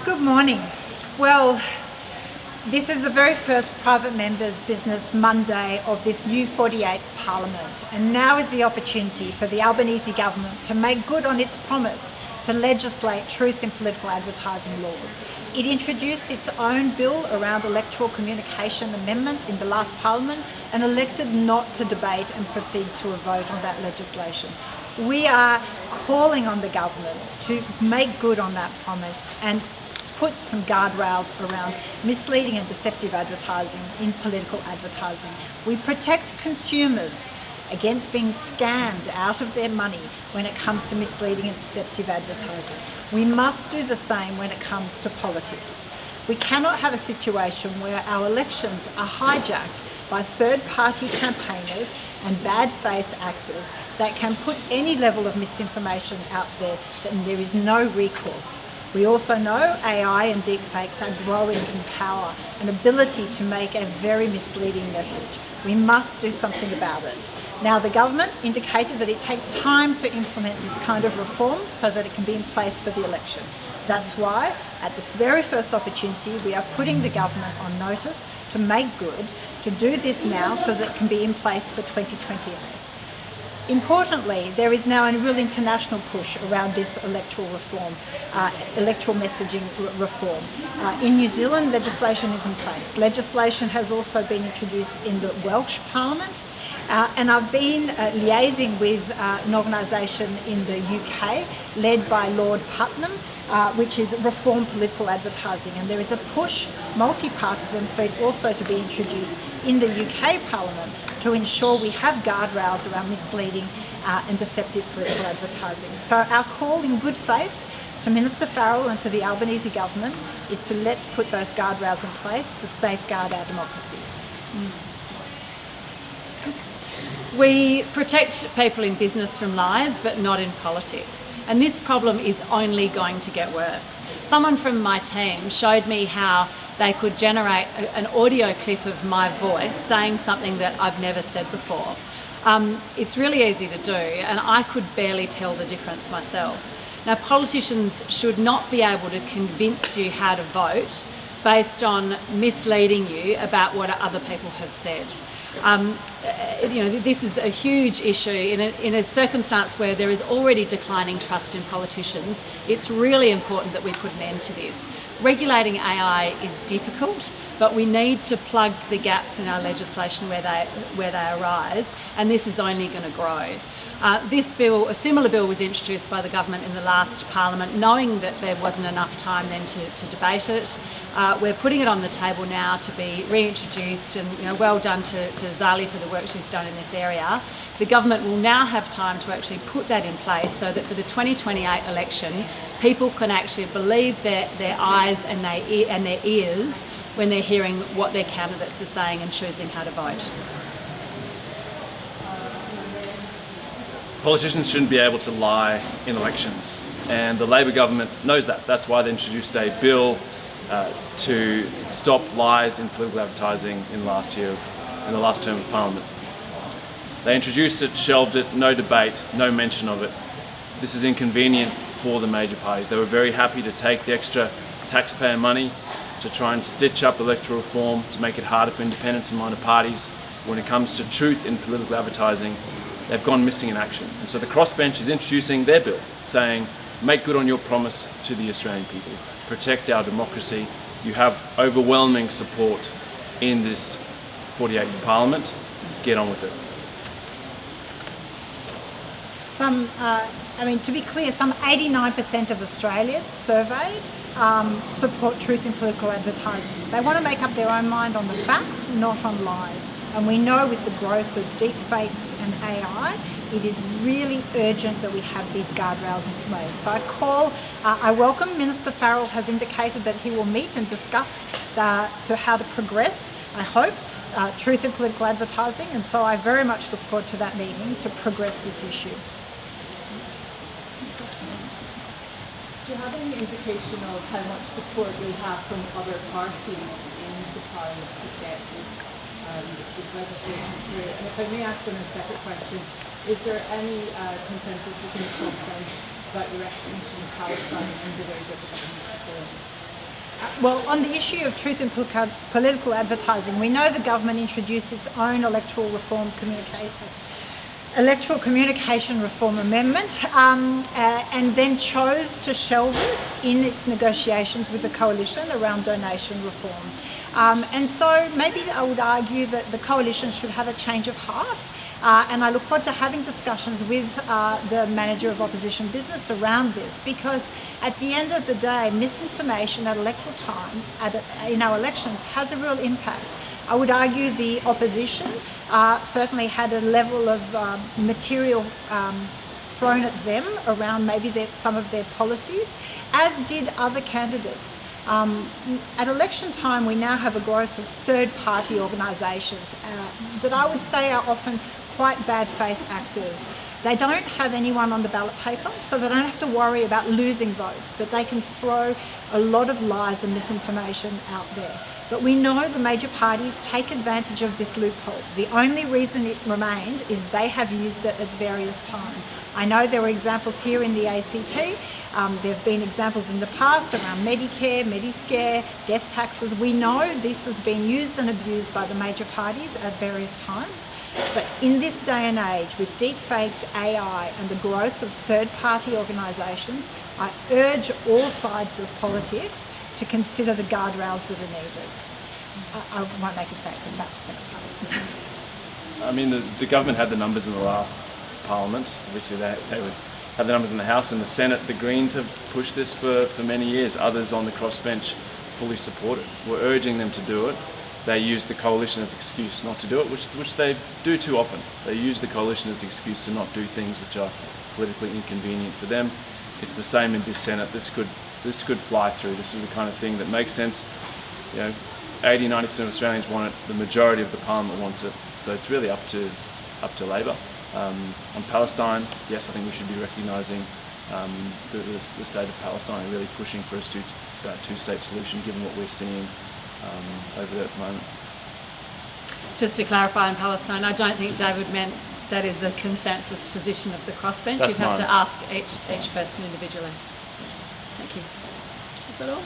Good morning. Well, this is the very first private members business Monday of this new 48th Parliament, and now is the opportunity for the Albanese government to make good on its promise to legislate truth in political advertising laws. It introduced its own bill around Electoral Communications Amendment in the last Parliament and elected not to debate and proceed to a vote on that legislation. We are calling on the government to make good on that promise and put some guardrails around misleading and deceptive advertising in political advertising. We protect consumers against being scammed out of their money when it comes to misleading and deceptive advertising. We must do the same when it comes to politics. We cannot have a situation where our elections are hijacked by third-party campaigners and bad faith actors that can put any level of misinformation out there and there is no recourse. We also know AI and deepfakes are growing in power and ability to make a very misleading message. We must do something about it. Now, the government indicated that it takes time to implement this kind of reform so that it can be in place for the election. That's why, at the very first opportunity, we are putting the government on notice to make good, to do this now so that it can be in place for 2028. Importantly, there is now a real international push around this electoral reform, electoral messaging reform. In New Zealand, legislation is in place. Legislation has also been introduced in the Welsh Parliament, and I've been liaising with an organisation in the UK led by Lord Putnam, which is Reform Political Advertising, and there is a push, multi-partisan, for it also to be introduced in the UK Parliament to ensure we have guardrails around misleading and deceptive political advertising. So our call in good faith to Minister Farrell and to the Albanese government is to let's put those guardrails in place to safeguard our democracy. We protect people in business from lies, but not in politics. And this problem is only going to get worse. Someone from my team showed me how they could generate an audio clip of my voice saying something that I've never said before. It's really easy to do, and I could barely tell the difference myself. Now, politicians should not be able to convince you how to vote based on misleading you about what other people have said. This is a huge issue in a circumstance where there is already declining trust in politicians. It's really important that we put an end to this. Regulating AI is difficult, but we need to plug the gaps in our legislation where they arise, and this is only going to grow. A similar bill was introduced by the government in the last Parliament, knowing that there wasn't enough time then to debate it. We're putting it on the table now to be reintroduced, and well done to Zali for the work she's done in this area. The government will now have time to actually put that in place so that for the 2028 election, people can actually believe their eyes and their ears when they're hearing what their candidates are saying and choosing how to vote. Politicians shouldn't be able to lie in elections, and the Labor government knows that. That's why they introduced a bill to stop lies in political advertising in the last term of Parliament. They introduced it, shelved it, no debate, no mention of it. This is inconvenient for the major parties. They were very happy to take the extra taxpayer money to try and stitch up electoral reform, to make it harder for independents and minor parties. When it comes to truth in political advertising, they've gone missing in action. And so the crossbench is introducing their bill, saying, make good on your promise to the Australian people. Protect our democracy. You have overwhelming support in this 48th Parliament. Get on with it. To be clear, some 89% of Australians surveyed support truth in political advertising. They want to make up their own mind on the facts, not on lies. And we know with the growth of deepfakes and AI, it is really urgent that we have these guardrails in place. So I welcome Minister Farrell has indicated that he will meet and discuss how to progress, I hope, truth in political advertising. And so I very much look forward to that meeting to progress this issue. Do you have any indication of how much support you'll have from other parties in the Parliament to get this legislation through? And if I may ask on a separate question, is there any consensus within the crossbench about the recognition of Palestine and the way that the government is going? Well, on the issue of truth in political advertising, we know the government introduced its own Electoral Communication Reform Amendment and then chose to shelve it in its negotiations with the coalition around donation reform. And so maybe I would argue that the coalition should have a change of heart, and I look forward to having discussions with the manager of opposition business around this, because at the end of the day, misinformation at electoral time in our elections has a real impact. I would argue the opposition certainly had a level of material thrown at them around maybe some of their policies, as did other candidates. At election time, we now have a growth of third-party organisations that I would say are often quite bad faith actors. They don't have anyone on the ballot paper, so they don't have to worry about losing votes, but they can throw a lot of lies and misinformation out there. But we know the major parties take advantage of this loophole. The only reason it remains is they have used it at various times. I know there were examples here in the ACT. There have been examples in the past around Medicare, Mediscare, death taxes. We know this has been used and abused by the major parties at various times. But in this day and age, with deepfakes, AI, and the growth of third-party organisations, I urge all sides of politics to consider the guardrails that are needed. I won't make a statement about the Senate part. I mean, the government had the numbers in the last Parliament. Obviously, they would have the numbers in the House and the Senate. The Greens have pushed this for many years. Others on the crossbench fully support it. We're urging them to do it. They use the coalition as an excuse not to do it, which they do too often. They use the coalition as an excuse to not do things which are politically inconvenient for them. It's the same in this Senate. This could fly through. This is the kind of thing that makes sense. 80-90% of Australians want it. The majority of the Parliament wants it. So it's really up to Labor. On Palestine, yes, I think we should be recognising the state of Palestine and really pushing for a two-state solution, given what we're seeing over there at the moment. Just to clarify on Palestine, I don't think David meant that is a consensus position of the crossbench. You'd have to ask each person individually. Thank you. Is that all?